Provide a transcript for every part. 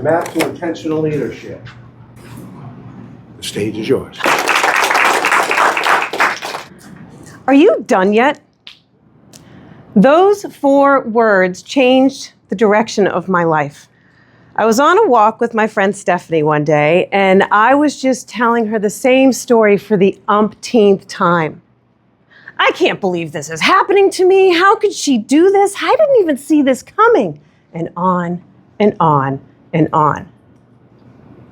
Map to intentional leadership. The stage is yours. Are you done yet? Those 4 words changed the direction of my life. I was on a walk with my friend Stephanie one day, and I was just telling her the same story for the umpteenth time. I can't believe this is happening to me. How could she do this? I didn't even see this coming. And on and on and on.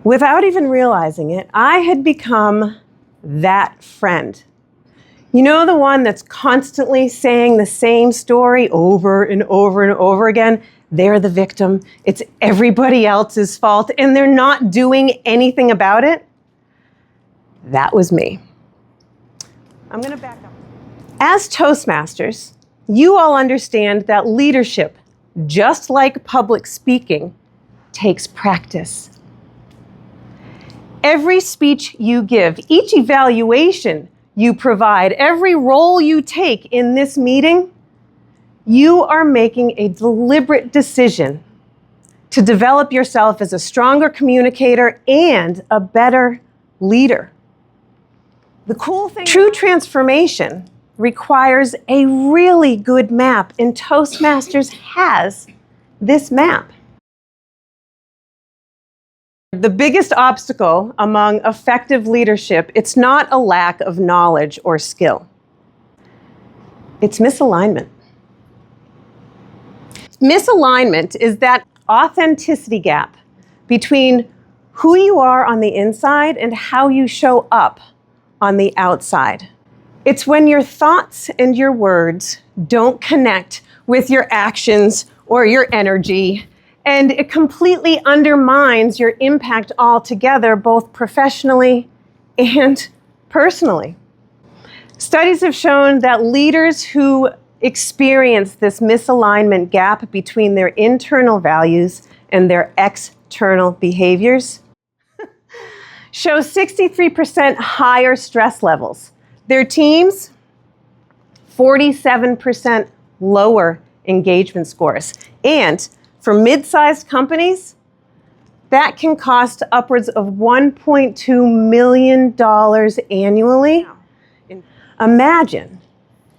Without even realizing it, I had become that friend. You know, the one that's constantly saying the same story over and over and over again? They're the victim. It's everybody else's fault, and they're not doing anything about it. That was me. I'm going to back up. As Toastmasters, you all understand that leadership, just like public speaking, takes practice. Every speech you give, each evaluation you provide, every role you take in this meeting, you are making a deliberate decision to develop yourself as a stronger communicator and a better leader. The cool thing, true transformation requires a really good map, and Toastmasters has this map. The biggest obstacle among effective leadership, it's not a lack of knowledge or skill. It's misalignment. Misalignment is that authenticity gap between who you are on the inside and how you show up on the outside. It's when your thoughts and your words don't connect with your actions or your energy, and it completely undermines your impact altogether, both professionally and personally. Studies have shown that leaders who experience this misalignment gap between their internal values and their external behaviors show 63% higher stress levels. Their teams, 47% lower engagement scores. And for mid-sized companies, that can cost upwards of $1.2 million annually. Imagine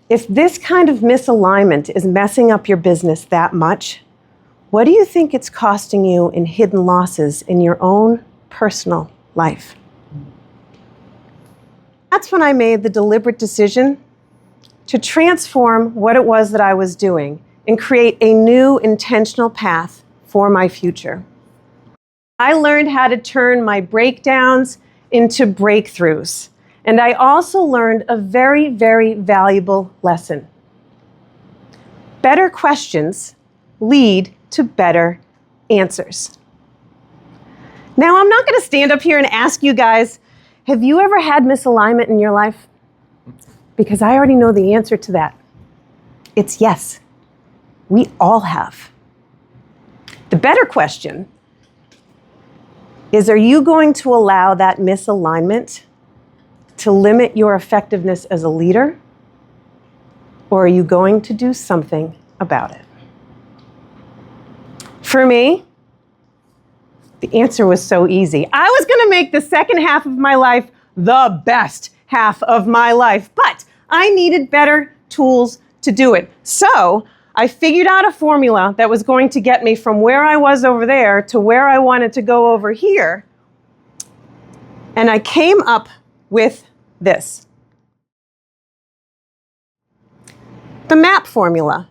if this kind of misalignment is messing up your business that much, what do you think it's costing you in hidden losses in your own personal life? That's when I made the deliberate decision to transform what it was that I was doing and create a new intentional path for my future. I learned how to turn my breakdowns into breakthroughs. And I also learned a very, very valuable lesson. Better questions lead to better answers. Now, I'm not going to stand up here and ask you guys, have you ever had misalignment in your life? Because I already know the answer to that. It's yes. We all have. The better question is, are you going to allow that misalignment to limit your effectiveness as a leader, or are you going to do something about it? For me, the answer was so easy. I was going to make the second half of my life the best half of my life, but I needed better tools to do it. So I figured out a formula that was going to get me from where I was over there to where I wanted to go over here. And I came up with this. The MAP formula.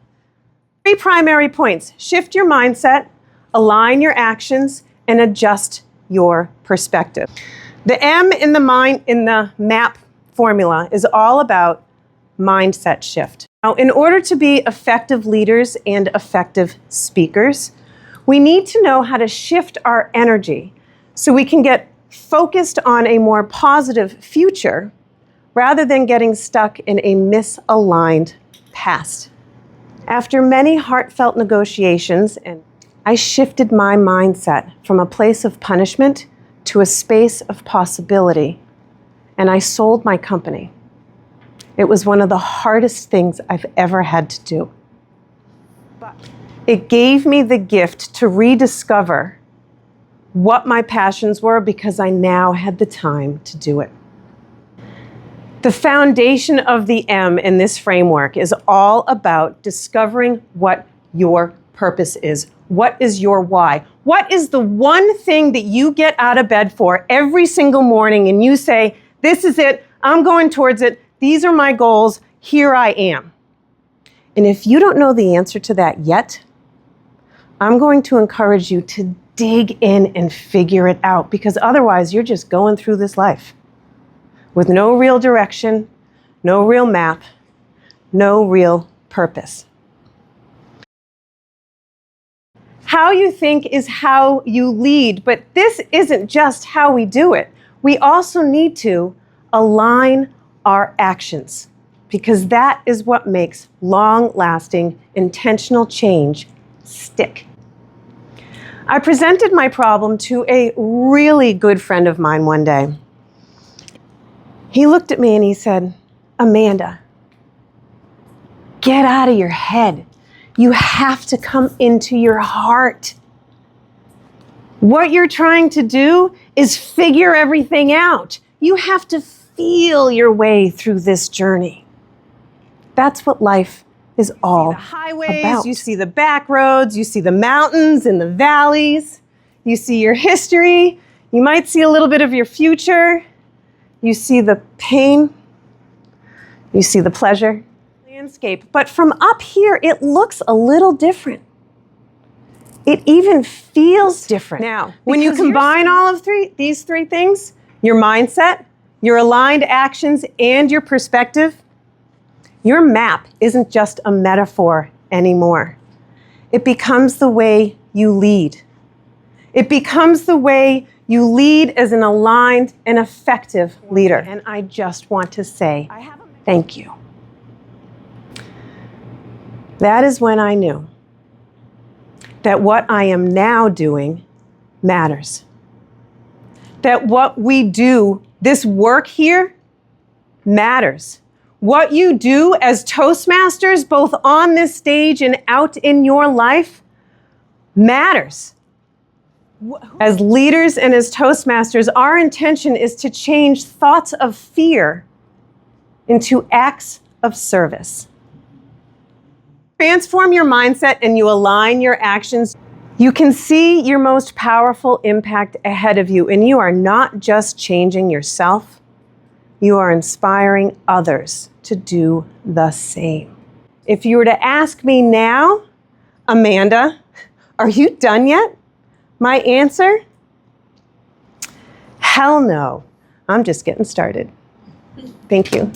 3 primary points: shift your mindset, align your actions, and adjust your perspective. The M in the MAP formula is all about mindset shift. Now, in order to be effective leaders and effective speakers, we need to know how to shift our energy so we can get focused on a more positive future rather than getting stuck in a misaligned past. After many heartfelt negotiations, I shifted my mindset from a place of punishment to a space of possibility, and I sold my company. It was one of the hardest things I've ever had to do. But it gave me the gift to rediscover what my passions were because I now had the time to do it. The foundation of the M in this framework is all about discovering what your purpose is. What is your why? What is the one thing that you get out of bed for every single morning and you say, this is it, I'm going towards it, these are my goals, here I am. And if you don't know the answer to that yet, I'm going to encourage you to dig in and figure it out, because otherwise you're just going through this life with no real direction, no real map, no real purpose. How you think is how you lead, but this isn't just how we do it. We also need to align our actions, because that is what makes long-lasting, intentional change stick. I presented my problem to a really good friend of mine one day. He looked at me and he said, Amanda, get out of your head. You have to come into your heart. What you're trying to do is figure everything out. You have to feel your way through this journey. That's what life is all about. You see the highways, you see the back roads, you see the mountains and the valleys, you see your history, you might see a little bit of your future, you see the pain, you see the pleasure. Landscape. But from up here, it looks a little different. It even feels different. Now, when you combine all of these three things, your mindset, your aligned actions, and your perspective, your map isn't just a metaphor anymore. It becomes the way you lead. It becomes the way you lead as an aligned and effective leader. And I just want to say thank you. That is when I knew that what I am now doing matters. That what we do, this work here, matters. What you do as Toastmasters, both on this stage and out in your life, matters. As leaders and as Toastmasters, our intention is to change thoughts of fear into acts of service. Transform your mindset and you align your actions, you can see your most powerful impact ahead of you. And you are not just changing yourself, you are inspiring others to do the same. If you were to ask me now, Amanda, are you done yet? My answer, hell no. I'm just getting started. Thank you.